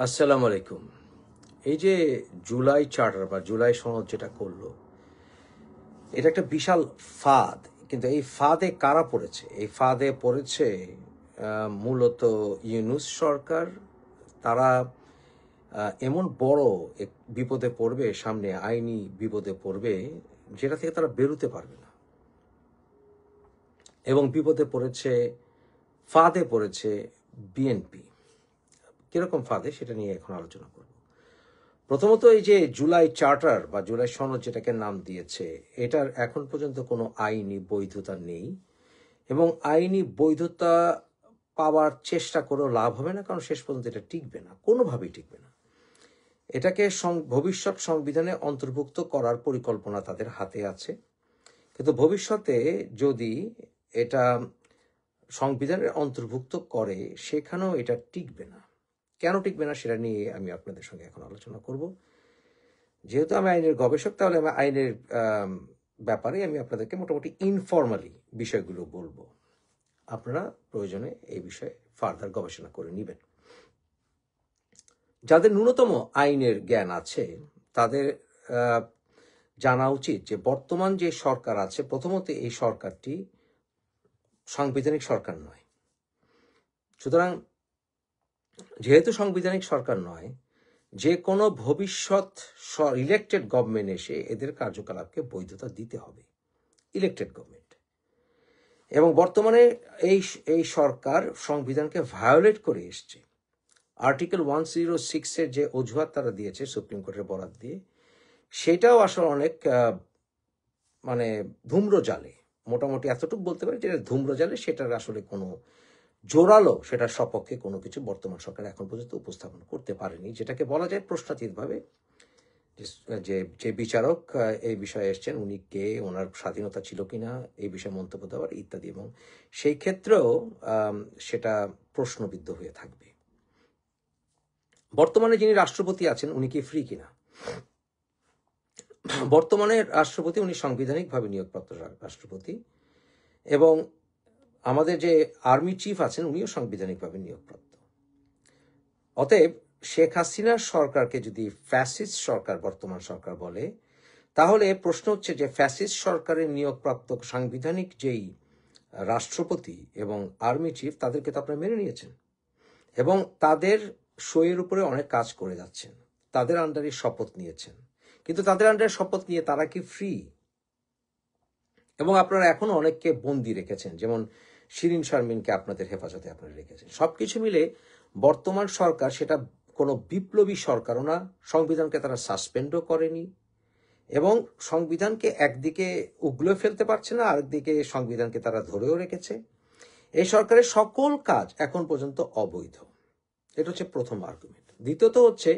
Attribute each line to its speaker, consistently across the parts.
Speaker 1: আসসালামু আলাইকুম। এই যে জুলাই চার্টার বা জুলাই সনদ যেটা করলো, এটা একটা বিশাল ফাঁদ। কিন্তু এই ফাঁদে কারা পড়েছে? এই ফাঁদে পড়েছে মূলত ইউনূস সরকার। তারা এমন বড় এক বিপদে পড়বে, সামনে আইনি বিপদে পড়বে, যেটা থেকে তারা বেরোতে পারবে না। এবং বিপদে পড়েছে, ফাঁদে পড়েছে বিএনপি। কিরকম ফাঁদে, সেটা নিয়ে এখন আলোচনা করব। প্রথমত, এই যে জুলাই চার্টার বা জুলাই সনদ যেটাকে নাম দিয়েছে, এটার এখন পর্যন্ত কোনো আইনি বৈধতা নেই এবং আইনি বৈধতা পাওয়ার চেষ্টা করেও লাভ হবে না, কারণ শেষ পর্যন্ত এটা টিকবে না, কোনোভাবেই টিকবে না। এটাকে ভবিষ্যৎ সংবিধানে অন্তর্ভুক্ত করার পরিকল্পনা তাদের হাতে আছে, কিন্তু ভবিষ্যতে যদি এটা সংবিধানের অন্তর্ভুক্ত করে, সেখানেও এটা টিকবে না। কেন টিকবে না সেটা নিয়ে আমি আপনাদের সঙ্গে এখন আলোচনা করব। যেহেতু আমি আইনের গবেষক, তাহলে আমি আইনের ব্যাপারে আমি আপনাদেরকে মোটামুটি ইনফর্মালি বিষয়গুলো বলবো। আপনারা প্রয়োজনে এই বিষয়ে ফার্দার গবেষণা করে নেবেন। যাদের ন্যূনতম আইনের জ্ঞান আছে তাদের জানা উচিত যে বর্তমান যে সরকার আছে, প্রথমত এই সরকারটি সাংবিধানিক সরকার নয়। সুতরাং যেহেতু সাংবিধানিক সরকার নয়, যে কোনো ভবিষ্যৎ ইলেকটেড গভর্নমেন্ট এসে এদের কার্যকলাপকে বৈধতা দিতে হবে, ইলেকটেড গভর্নমেন্ট। এবং বর্তমানে এই সরকার সংবিধানকে ভায়োলেট করে এসছে। আর্টিকেল 106-এর যে অজুহাত তারা দিয়েছে সুপ্রিম কোর্টের বরাত দিয়ে, সেটাও আসলে অনেক ধূম্রজালে, মোটামুটি এতটুকু বলতে পারি যেটা ধূম্রজালে, সেটার আসলে কোনো জোরালো, সেটার সপক্ষে কোনো কিছু বর্তমান সরকার এখন পর্যন্ত উপস্থাপন করতে পারেনি, যেটাকে বলা যায় প্রশ্নাতীতভাবে যে বিচারক এই বিষয়ে এসছেন, উনি কে, ওনার স্বাধীনতা ছিল কিনা এই বিষয়ে মন্তব্য দেওয়ার ইত্যাদি, এবং সেই ক্ষেত্রেও সেটা প্রশ্নবিদ্ধ হয়ে থাকবে। বর্তমানে যিনি রাষ্ট্রপতি আছেন, উনি কি ফ্রি কিনা? বর্তমানে রাষ্ট্রপতি, উনি সাংবিধানিকভাবে নিয়োগপ্রাপ্ত রাষ্ট্রপতি, এবং আমাদের যে আর্মি চিফ আছেন, উনিও সাংবিধানিকভাবে নিয়োগপ্রাপ্ত। অতএব শেখ হাসিনার সরকারকে যদি ফ্যাসিস্ট সরকার বর্তমান সরকার বলে, তাহলে প্রশ্ন হচ্ছে যে ফ্যাসিস্ট সরকারের নিয়োগপ্রাপ্ত সাংবিধানিক যেই রাষ্ট্রপতি এবং আর্মি চিফ, তাদেরকে তো আপনারা মেনে নিয়েছেন এবং তাদের সইয়ের উপরে অনেক কাজ করে যাচ্ছেন, তাদের আন্ডারে শপথ নিয়েছেন, কিন্তু তাদের আন্ডারে শপথ নিয়ে তারা কি ফ্রি? এবং আপনারা এখনো অনেককে বন্দি রেখেছেন, যেমন শিরিন শারমিনকে আপনাদের হেফাজতে আপনারা রেখেছেন। সবকিছু মিলে বর্তমান সরকার সেটা কোনো বিপ্লবী সরকারও না, সংবিধানকে তারা সাসপেন্ডও করেনি এবং সংবিধানকে একদিকে উগলে ফেলতে পারছে না, আরেকদিকে সংবিধানকে তারা ধরেও রেখেছে। এই সরকারের সকল কাজ এখন পর্যন্ত অবৈধ। এটা হচ্ছে প্রথম আর্গুমেন্ট। দ্বিতীয়ত হচ্ছে,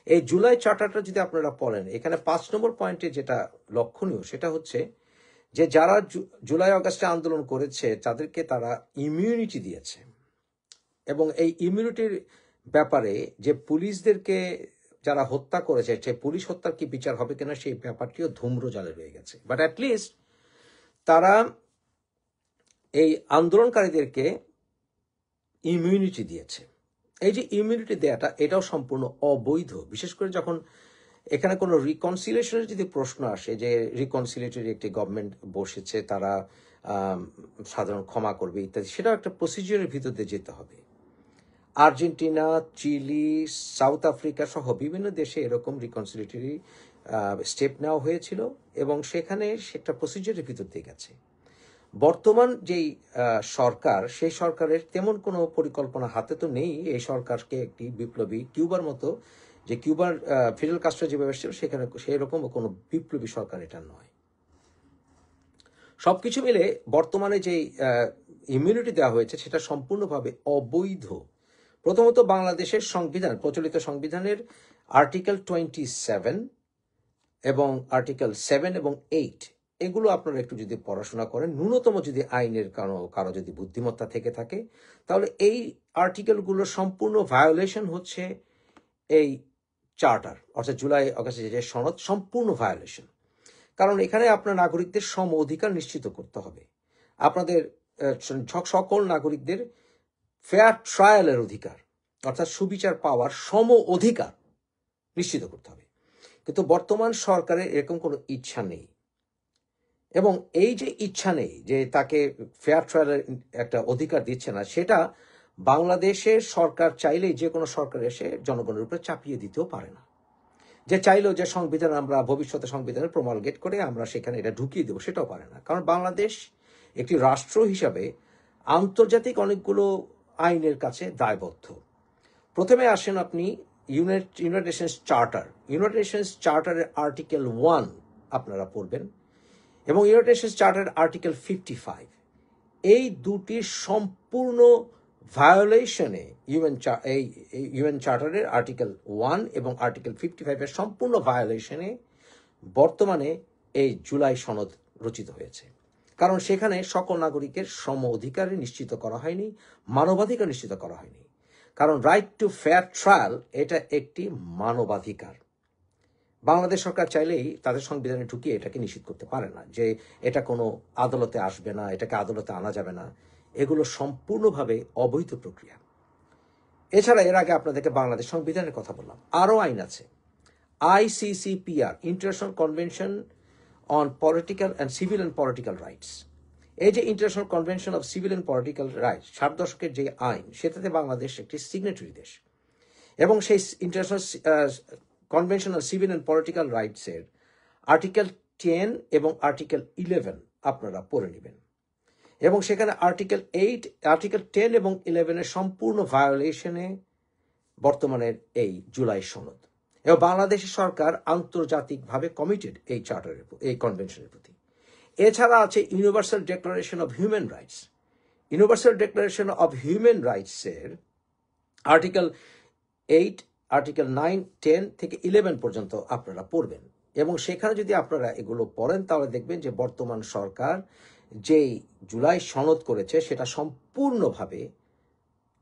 Speaker 1: এই জুলাই চার্টারটা যদি আপনারা পড়েন, এখানে 5 নম্বর পয়েন্টে যেটা লক্ষণীয় সেটা হচ্ছে যে যারা জুলাই আগস্টে আন্দোলন করেছে তাদেরকে তারা ইমিউনিটি দিয়েছে, এবং এই ইমিউনিটির ব্যাপারে যে পুলিশদেরকে যারা হত্যা করেছে, সেই পুলিশ হত্যার কি বিচার হবে কিনা সেই ব্যাপারটিও ধূম্রজালে রয়ে গেছে। বাট অ্যাটলিস্ট তারা এই আন্দোলনকারীদেরকে ইমিউনিটি দিয়েছে। এই যে ইমিউনিটি দেওয়াটা, এটাও সম্পূর্ণ অবৈধ। বিশেষ করে যখন এখানে কোনো রিকনসিলিয়েশনের যদি প্রশ্ন আসে, যে রিকনসিলিয়েটরি একটি গভর্নমেন্ট বসেছে, তারা সাধারণ ক্ষমা করবে ইত্যাদি, সেটাও একটা প্রসিজিওরের ভিতর দিয়ে যেতে হবে। আর্জেন্টিনা, চিলি, সাউথ আফ্রিকা সহ বিভিন্ন দেশে এরকম রিকনসিলিয়েটরি স্টেপ নেওয়া হয়েছিল এবং সেখানে সেটা প্রসিজিওরের ভিতর দিয়ে গেছে। বর্তমান যেই সরকার, সেই সরকারের তেমন কোনো পরিকল্পনা হাতে তো নেই এই সরকারকে একটি বিপ্লবী, কিউবার মতো, যে কিউবার ফিডেল কাস্ট্রো যেভাবে ছিল সেখানে সেই রকম কোনো বিপ্লবী সরকার এটা নয়। সবকিছু মিলে বর্তমানে যে ইমিউনিটি দেওয়া হয়েছে সেটা সম্পূর্ণভাবে অবৈধ। প্রথমত, বাংলাদেশের সংবিধান, প্রচলিত সংবিধানের আর্টিকেল 27 এবং আর্টিকেল 7 এবং 8, এগুলো আপনারা একটু যদি পড়াশোনা করেন, ন্যূনতম যদি আইনের কারো যদি বুদ্ধিমত্তা থেকে থাকে, তাহলে এই আর্টিকেলগুলো সম্পূর্ণ ভায়োলেশন হচ্ছে এই চার্টার, অর্থাৎ জুলাই আগস্টের যে সনদ, সম্পূর্ণ ভায়োলেশন। কারণ এখানে আপনার নাগরিকদের সম অধিকার নিশ্চিত করতে হবে, আপনাদের সকল নাগরিকদের ফেয়ার ট্রায়ালের অধিকার, অর্থাৎ সুবিচার পাওয়ার সম অধিকার নিশ্চিত করতে হবে। কিন্তু বর্তমান সরকারের এরকম কোনো ইচ্ছা নেই, এবং এই যে ইচ্ছা নেই যে তাকে ফেয়ার ট্রায়ালের একটা অধিকার দিচ্ছে না, সেটা বাংলাদেশের সরকার চাইলেই যে কোনো সরকার এসে জনগণের উপরে চাপিয়ে দিতেও পারে না। যে চাইলেও যে সংবিধান আমরা ভবিষ্যতে সংবিধানে প্রমালগেট করে আমরা সেখানে এটা ঢুকিয়ে দেবো, সেটাও পারে না। কারণ বাংলাদেশ একটি রাষ্ট্র হিসাবে আন্তর্জাতিক অনেকগুলো আইনের কাছে দায়বদ্ধ। প্রথমে আসেন আপনি United Nations charter. United Nations চার্টারের আর্টিকেল 1 আপনারা পড়বেন, এবং ইউনাইটেড নেশনস চার্টারের আর্টিকেল 55, এই দুটির সম্পূর্ণ ভায়োলেশনে ইউএন চার্টারের আর্টিকেল 1 এবং আর্টিকেল 55-এর সম্পূর্ণ ভায়োলেশনে বর্তমানে এই জুলাই সনদ রচিত হয়েছে। কারণ সেখানে সকল নাগরিকের সম অধিকার নিশ্চিত করা হয়নি, মানবাধিকার নিশ্চিত করা হয়নি। কারণ রাইট টু ফেয়ার ট্রায়াল এটা একটি মানবাধিকার। বাংলাদেশ সরকার চাইলেই তাদের সংবিধানে ঢুকিয়ে এটাকে নিশ্চিত করতে পারে না যে এটা কোনো আদালতে আসবে না, এটাকে আদালতে আনা যাবে না। এগুলো সম্পূর্ণভাবে অবৈধ প্রক্রিয়া। এছাড়া এর আগে আপনাদেরকে বাংলাদেশ সংবিধানের কথা বললাম, আরও আইন আছে। ICCPR, international convention on political and civil and political rights. এই যে international convention of civil and political rights 60 দশকের যে আইন, সেটাতে বাংলাদেশ একটি সিগনেটরি দেশ, এবং সেই international convention on civil and political রাইটসের আর্টিকেল 10 এবং আর্টিকেল 11 আপনারা পড়ে নেবেন, এবং সেখানে আর্টিকেল 10 এবং 11-এর সম্পূর্ণ ভায়োলেশনে বর্তমানের এই জুলাই সনদ। এবং বাংলাদেশের সরকার আন্তর্জাতিকভাবে কমিটেড এই চার্টারের, এই কনভেনশনের প্রতি। এছাড়া আছে universal declaration of human rights. Universal declaration of human রাইটসের আর্টিকেল 8, আর্টিকেল 9, 10 থেকে 11 পর্যন্ত আপনারা পড়বেন, এবং সেখানে যদি আপনারা এগুলো পড়েন তাহলে দেখবেন যে বর্তমান সরকার যেই জুলাই সনদ করেছে সেটা সম্পূর্ণভাবে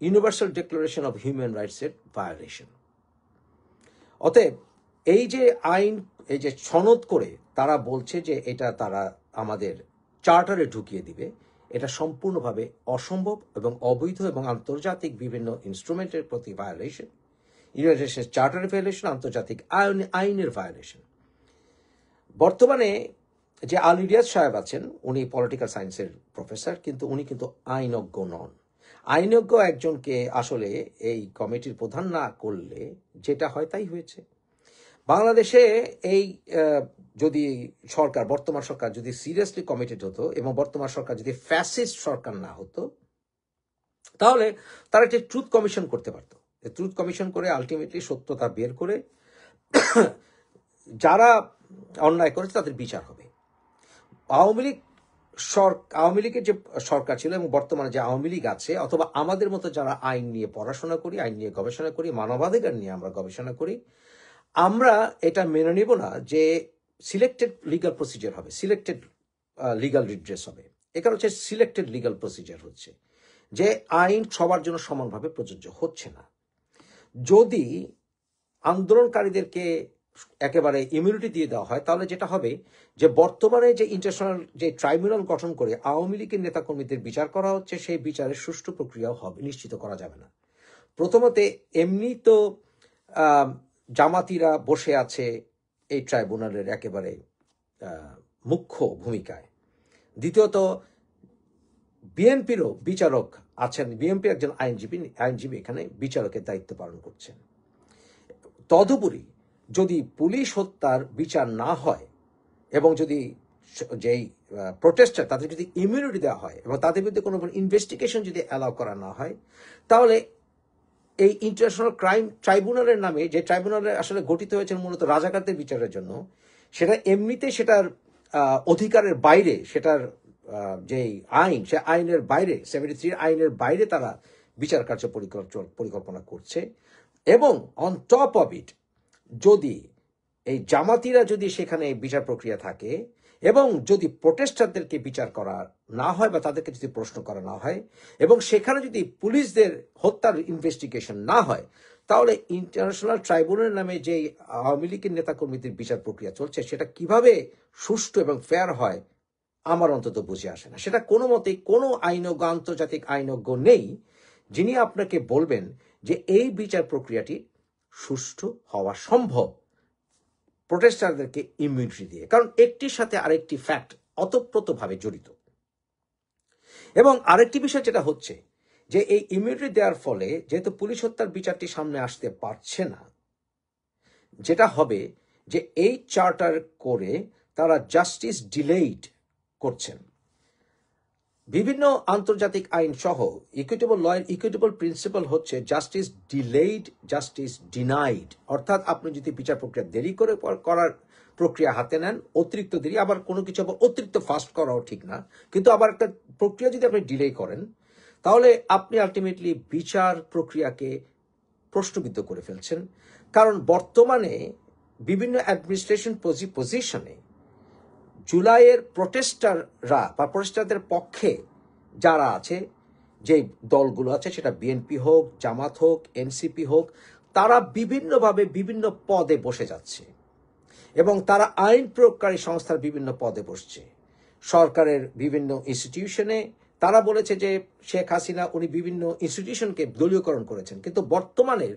Speaker 1: ইউনিভার্সাল ডিক্লারেশন অফ হিউম্যান রাইটসের ভায়োলেশন। অতএব এই যে আইন, এই যে সনদ করে তারা বলছে যে এটা তারা আমাদের চার্টারে ঢুকিয়ে দিবে, এটা সম্পূর্ণভাবে অসম্ভব এবং অবৈধ এবং আন্তর্জাতিক বিভিন্ন ইনস্ট্রুমেন্টের প্রতি ভায়োলেশন, ইউনাইটেড নেশনস চার্টারের ভায়োলেশন, আন্তর্জাতিক আইনের ভায়োলেশন। বর্তমানে যে আলী রিয়াজ সাহেব আছেন, উনি পলিটিক্যাল সায়েন্সের প্রফেসর, কিন্তু উনি কিন্তু আইনজ্ঞ নন। আইনজ্ঞ একজনকে আসলে এই কমিটির প্রধান না করলে যেটা হয় তাই হয়েছে। বাংলাদেশে এই যদি সরকার, বর্তমান সরকার যদি সিরিয়াসলি কমিটেড হতো এবং বর্তমান সরকার যদি ফ্যাসিস্ট সরকার না হতো, তাহলে তারা একটি ট্রুথ কমিশন করতে পারতো। ট্রুথ কমিশন করে আলটিমেটলি সত্যতা বের করে যারা অন্যায় করেছে তাদের বিচার হবে। আওয়ামী লীগের যে সরকার ছিল এবং বর্তমানে যে আওয়ামী লীগ আছে, অথবা আমাদের মতো যারা আইন নিয়ে পড়াশোনা করি, আইন নিয়ে গবেষণা করি, মানবাধিকার নিয়ে আমরা গবেষণা করি, আমরা এটা মেনে নিব না যে সিলেক্টেড লিগাল প্রসিজার হবে, সিলেক্টেড লিগাল রিড্রেস হবে। এখানে হচ্ছে সিলেক্টেড লিগাল প্রসিজার হচ্ছে যে আইন সবার জন্য সমানভাবে প্রযোজ্য হচ্ছে না। যদি আন্দোলনকারীদেরকে একেবারে ইমিউনিটি দিয়ে দেওয়া হয়, তাহলে যেটা হবে যে বর্তমানে যে ইন্টারন্যাশনাল যে ট্রাইব্যুনাল গঠন করে আওয়ামী লীগের নেতাকর্মীদের বিচার করা হচ্ছে, সেই বিচারের সুষ্ঠু প্রক্রিয়াও হবে, নিশ্চিত করা যাবে না। প্রথমত এমনি তো জামাতিরা বসে আছে এই ট্রাইব্যুনালের একেবারে মুখ্য ভূমিকায়। দ্বিতীয়ত বিএনপিরও বিচারক আছেন, বিএনপি একজন আইনজীবী এখানে বিচারকের দায়িত্ব পালন করছেন। তদুপরি যদি পুলিশ হত্যার বিচার না হয় এবং যদি যেই প্রোটেস্টার তাদের যদি ইমিউনিটি দেওয়া হয় এবং তাদের বিরুদ্ধে কোনো ইনভেস্টিগেশন যদি অ্যালাউ করা না হয়, তাহলে এই ইন্টারন্যাশনাল ক্রাইম ট্রাইব্যুনালের নামে, যে ট্রাইব্যুনালে আসলে গঠিত হয়েছে মূলত রাজাকারদের বিচারের জন্য, সেটা এমনিতে সেটার অধিকারের বাইরে, সেটার যেই আইন, সে আইনের বাইরে, 73 আইনের বাইরে তারা বিচার কার্য পরিকল্পনা করছে। এবং অন টপ অফ ইট, যদি এই জামাতিরা যদি সেখানে বিচার প্রক্রিয়া থাকে এবং যদি প্রোটেস্টারদেরকে বিচার করা না হয় বা তাদেরকে যদি প্রশ্ন করা না হয় এবং সেখানে যদি পুলিশদের হত্যার ইনভেস্টিগেশন না হয়, তাহলে ইন্টারন্যাশনাল ট্রাইব্যুনালের নামে যে আওয়ামী লীগের নেতাকর্মীদের বিচার প্রক্রিয়া চলছে সেটা কিভাবে সুষ্ঠু এবং ফেয়ার হয় আমার অন্তত বুঝে আসে না। সেটা কোনো মতেই কোনো আইনজ্ঞ, আন্তর্জাতিক আইনজ্ঞ নেই যিনি আপনাকে বলবেন যে এই বিচার প্রক্রিয়াটি সুষ্ঠু হওয়া সম্ভব প্রোটেস্টারদেরকে ইমিউনিটি দিয়ে, কারণ একটির সাথে আরেকটি ফ্যাক্ট অতপ্রতভাবে জড়িত। এবং আরেকটি বিষয় যেটা হচ্ছে যে এই ইমিউনিটি দেওয়ার ফলে যেহেতু পুলিশ হত্যার বিচারটি সামনে আসতে পারছে না, যেটা হবে যে এই চার্টার করে তারা জাস্টিস ডিলেইড করছেন। বিভিন্ন আন্তর্জাতিক আইন সহ ইকুইটেবল লয়ের ইকুইটেবল প্রিন্সিপাল হচ্ছে জাস্টিস ডিলেইড, জাস্টিস ডিনাইড। অর্থাৎ আপনি যদি বিচার প্রক্রিয়া দেরি করে করার প্রক্রিয়া হাতে নেন, অতিরিক্ত দেরি, আবার কোনো কিছু আবার অতিরিক্ত ফাস্ট করাও ঠিক না, কিন্তু আবার একটা প্রক্রিয়া যদি আপনি ডিলে করেন তাহলে আপনি আলটিমেটলি বিচার প্রক্রিয়াকে প্রশ্নবিদ্ধ করে ফেলছেন। কারণ বর্তমানে বিভিন্ন অ্যাডমিনিস্ট্রেশন পজিশনে জুলাইয়ের প্রোটেস্টাররা বা প্রোটেস্টারদের পক্ষে যারা আছে, যে দলগুলো আছে, সেটা বিএনপি হোক, জামাত হোক, এনসিপি হোক, তারা বিভিন্নভাবে বিভিন্ন পদে বসে যাচ্ছে এবং তারা আইন প্রয়োগকারী সংস্থার বিভিন্ন পদে বসছে। সরকারের বিভিন্ন ইনস্টিটিউশনে তারা বলেছে যে শেখ হাসিনা উনি বিভিন্ন ইনস্টিটিউশনকে দলীয়করণ করেছেন, কিন্তু বর্তমানের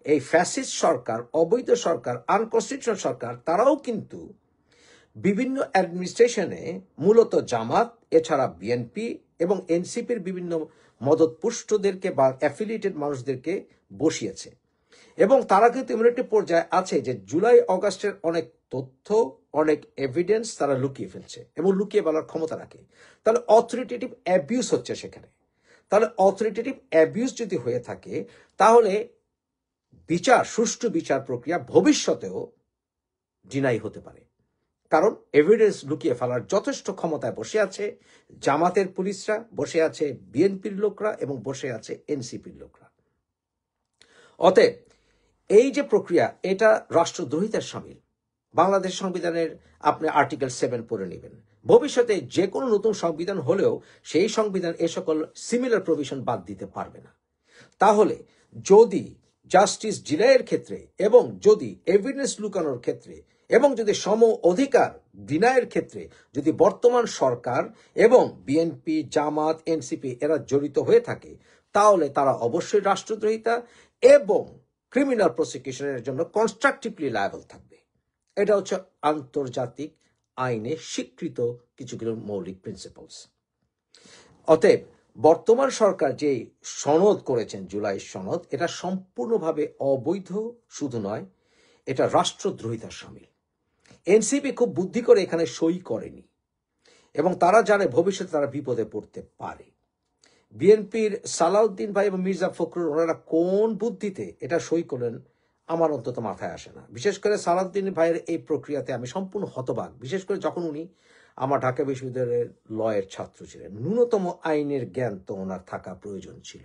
Speaker 1: এই ফ্যাসিস্ট সরকার, অবৈধ সরকার, আনকনস্টিটিউশনাল সরকার, তারাও কিন্তু বিভিন্ন অ্যাডমিনিস্ট্রেশনে মূলত জামাত এছাড়া বিএনপি এবং এনসিপির বিভিন্ন মদতপুষ্টদেরকে বা অ্যাফিলিয়েটেড মানুষদেরকে বসিয়েছে। এবং তারা কিন্তু এমন একটি পর্যায়ে আছে যে জুলাই অগাস্টের অনেক তথ্য, অনেক এভিডেন্স তারা লুকিয়ে ফেলছে এবং লুকিয়ে বলার ক্ষমতা রাখে। তাহলে অথরিটেটিভ অ্যাবিউজ হচ্ছে সেখানে। তাহলে অথরিটেটিভ অ্যাবিউজ যদি হয়ে থাকে তাহলে সুষ্ঠু বিচার প্রক্রিয়া ভবিষ্যতেও ডিনাই হতে পারে। কারণ এভিডেন্স লুকিয়ে ফেলার যথেষ্ট ক্ষমতায় বসে আছে জামাতের পুলিশরা, বসে আছে বিএনপির লোকরা এবং বসে আছে এনসিপির লোকরা। অতএব এই যে প্রক্রিয়া, এটা রাষ্ট্রদ্রোহিতার শামিল। বাংলাদেশ সংবিধানের আপনি আর্টিকেল 7 পড়ে নেবেন। ভবিষ্যতে যে কোনো নতুন সংবিধান হলেও সেই সংবিধান এ সকল সিমিলার প্রভিশন বাদ দিতে পারবে না। তাহলে যদি জাস্টিস ডিলের ক্ষেত্রে এবং যদি এভিডেন্স লুকানোর ক্ষেত্রে এবং যদি সম অধিকার ডিনায়ের ক্ষেত্রে যদি বর্তমান সরকার এবং বিএনপি, জামাত, এনসিপি এরা জড়িত হয়ে থাকে, তাহলে তারা অবশ্যই রাষ্ট্রদ্রোহিতা এবং ক্রিমিনাল প্রসিকিউশনের জন্য কনস্ট্রাকটিভলি লায়াবল থাকবে। এটা হচ্ছে আন্তর্জাতিক আইনে স্বীকৃত কিছু মৌলিক প্রিন্সিপালস। অতএব বর্তমান সরকার যে সনদ করেছেন, জুলাই সনদ, এটা সম্পূর্ণভাবে অবৈধ শুধু নয়, এটা রাষ্ট্রদ্রোহিতার শামিল। এনসিপি খুব বুদ্ধি করে এখানে সই করেনি এবং তারা জানে ভবিষ্যতে তারা বিপদে পড়তে পারে। বিএনপির সালাউদ্দিন ভাই এবং মির্জা ফখরুল, ওনারা কোন বুদ্ধিতে এটা সই করলেন আমার অন্তত মাথায় আসে না। বিশেষ করে সালাউদ্দিন ভাইয়ের এই প্রক্রিয়াতে আমি সম্পূর্ণ হতবাক, বিশেষ করে যখন উনি আমার ঢাকা বিশ্ববিদ্যালয়ের লয়ের ছাত্র ছিলেন। ন্যূনতম আইনের জ্ঞান তো ওনার থাকা প্রয়োজন ছিল।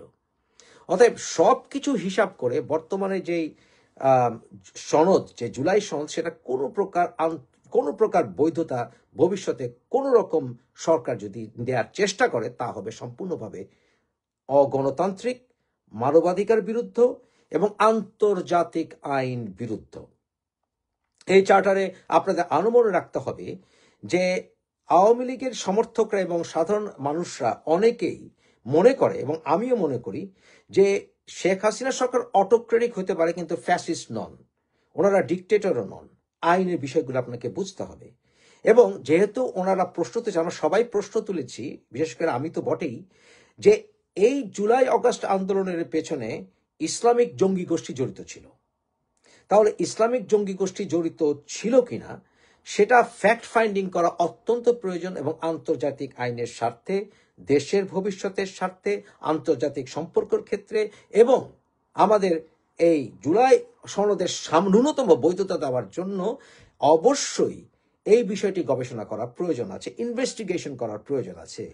Speaker 1: অতএব সব কিছু হিসাব করে বর্তমানে যেই সনদ, যে জুলাই সনদ, সেটা কোনো প্রকার বৈধতা ভবিষ্যতে কোনো রকম সরকার যদি দেওয়ার চেষ্টা করে তা হবে সম্পূর্ণভাবে অগণতান্ত্রিক, মানবাধিকার বিরুদ্ধ এবং আন্তর্জাতিক আইন বিরুদ্ধ। এই চার্টারে আপনাদের মনে রাখতে হবে যে আওয়ামী লীগের সমর্থকরা এবং সাধারণ মানুষরা অনেকেই মনে করে এবং আমিও মনে করি যে শেখ হাসিনা সরকার অটোক্রেটিক হতে পারে কিন্তু ফ্যাসিস্ট নন, ওনারা ডিকটেটরও নন। আইনের বিষয়গুলো আপনাকে বুঝতে হবে। এবং যেহেতু ওনারা প্রশ্ন তুলেছে, আমরা সবাই প্রশ্ন তুলেছি, বিশেষ করে আমি তো বটেই, যে এই জুলাই অগাস্ট আন্দোলনের পেছনে ইসলামিক জঙ্গি গোষ্ঠী জড়িত ছিল। তাহলে ইসলামিক জঙ্গি গোষ্ঠী জড়িত ছিল কিনা সেটা ফ্যাক্ট ফাইন্ডিং করা অত্যন্ত প্রয়োজন এবং আন্তর্জাতিক আইনের স্বার্থে, দেশের ভবিষ্যতের স্বার্থে, আন্তর্জাতিক সম্পর্কের ক্ষেত্রে এবং আমাদের এই জুলাই সনদের ন্যূনতম বৈধতা দেওয়ার জন্য অবশ্যই এই বিষয়টি গবেষণা করা প্রয়োজন আছে, ইনভেস্টিগেশন করার প্রয়োজন আছে,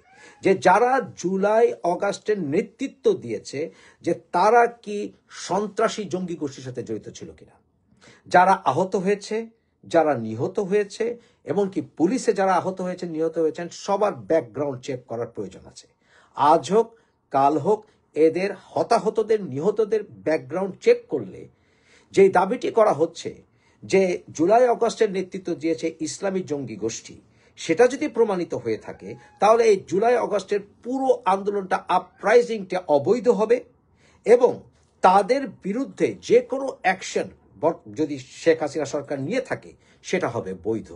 Speaker 1: যে যারা জুলাই অগাস্টের নেতৃত্ব দিয়েছে যে তারা কি সন্ত্রাসী জঙ্গি গোষ্ঠীর সাথে জড়িত ছিল কিনা, যারা আহত হয়েছে, যারা নিহত হয়েছে, এবং কি পুলিশে যারা আহত হয়েছে, নিহত হয়েছেন, সবার ব্যাকগ্রাউন্ড চেক করার প্রয়োজন আছে। আজ হোক কাল হোক এদের হতাহতদের, নিহতদের ব্যাকগ্রাউন্ড চেক করলে যে দাবিটি করা হচ্ছে যে জুলাই অগাস্টের নেতৃত্ব দিয়েছে ইসলামী জঙ্গি গোষ্ঠী, সেটা যদি প্রমাণিত হয়ে থাকে তাহলে এই জুলাই অগাস্টের পুরো আন্দোলনটা, আপরাইজিংটা অবৈধ হবে এবং তাদের বিরুদ্ধে যে কোনো অ্যাকশন যদি শেখ হাসিনা সরকার নিয়ে থাকে সেটা হবে বৈধ।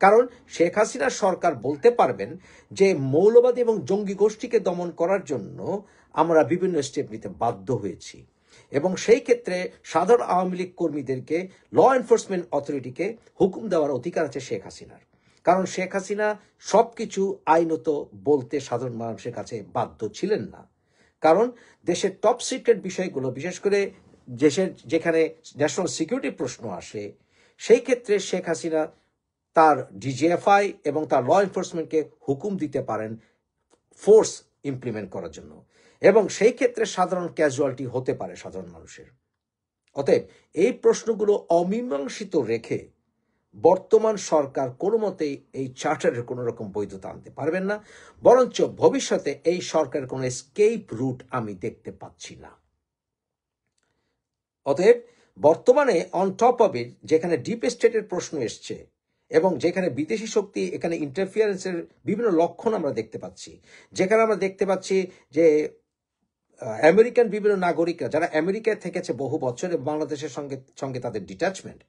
Speaker 1: কারণ শেখ হাসিনা সরকার বলতে পারবেন যে মৌলবাদী এবং জঙ্গি গোষ্ঠীকে দমন করার জন্য আমরা বিভিন্ন স্টেপ নিতে বাধ্য হয়েছি, এবং সেই ক্ষেত্রে সাধারণ আওয়ামী লীগ কর্মীদেরকে ল এনফোর্সমেন্ট অথরিটিকে হুকুম দেওয়ার অধিকার আছে শেখ হাসিনার। কারণ শেখ হাসিনা সবকিছু আইনত বলতে সাধারণ মানুষের কাছে বাধ্য ছিলেন না। কারণ দেশের টপ সিক্রেট বিষয়গুলো, বিশেষ করে দেশের যেখানে ন্যাশনাল সিকিউরিটি প্রশ্ন আসে, সেই ক্ষেত্রে শেখ হাসিনা তার ডিজিএফআই এবং তার ল এনফোর্সমেন্টকে হুকুম দিতে পারেন ফোর্স ইমপ্লিমেন্ট করার জন্য, এবং সেই ক্ষেত্রে সাধারণ ক্যাজুয়ালিটি হতে পারে সাধারণ মানুষের। অতএব এই প্রশ্নগুলো অমীমাংসিত রেখে বর্তমান সরকার কোনো মতেই এই চার্টারের কোনো রকম বৈধতা আনতে পারবেন না, বরঞ্চ ভবিষ্যতে এই সরকারের কোনো এসকেপ রুট আমি দেখতে পাচ্ছি না। অতএব বর্তমানে অন টপ অফ ইট, যেখানে ডিপ স্টেটের প্রশ্ন এসছে এবং যেখানে বিদেশি শক্তি এখানে ইন্টারফিয়ারেন্সের বিভিন্ন লক্ষণ আমরা দেখতে পাচ্ছি, যেখানে আমরা দেখতে পাচ্ছি যে আমেরিকান বিভিন্ন নাগরিকরা যারা আমেরিকায় থেকেছে বহু বছর এবং বাংলাদেশের সঙ্গে তাদের ডিট্যাচমেন্ট,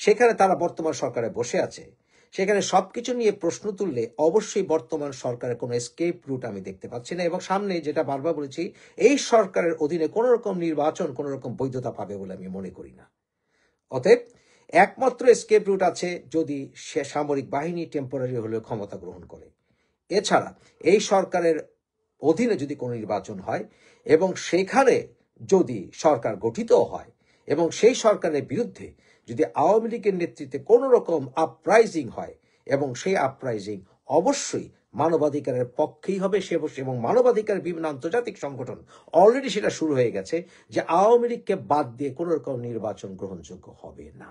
Speaker 1: সেখানে তারা বর্তমান সরকারে বসে আছে, সেখানে সবকিছু নিয়ে প্রশ্ন তুললে অবশ্যই বর্তমান সরকারের কোনো এসকেপ রুট আমি দেখতে পাচ্ছি না, এবং সামনে যেটা বারবার বলেছি, এই সরকারের অধীনে কোনো রকম নির্বাচন কোনো রকম বৈধতা পাবে বলে আমি মনে করি না। অতএব একমাত্র এসকেপ রুট আছে যদি সে সামরিক বাহিনী টেম্পোরারি হলেও ক্ষমতা গ্রহণ করে। এছাড়া এই সরকারের অধীনে যদি কোনো নির্বাচন হয় এবং সেখানে যদি সরকার গঠিত হয় এবং সেই সরকারের বিরুদ্ধে যদি আওয়ামী লীগের নেতৃত্বে কোনো রকম আপরাইজিং হয়, এবং সেই আপরাইজিং অবশ্যই মানবাধিকারের পক্ষেই হবে সে, এবং মানবাধিকারের বিভিন্ন আন্তর্জাতিক সংগঠন অলরেডি সেটা শুরু হয়ে গেছে যে আওয়ামী লীগকে বাদ দিয়ে কোনো রকম নির্বাচন গ্রহণযোগ্য হবে না,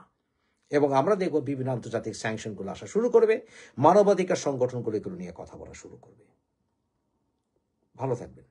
Speaker 1: এবং আমরা দেখব বিভিন্ন আন্তর্জাতিক স্যাংশনগুলো আসা শুরু করবে, মানবাধিকার সংগঠনগুলো এগুলো নিয়ে কথা বলা শুরু করবে। ভালো থাকবেন।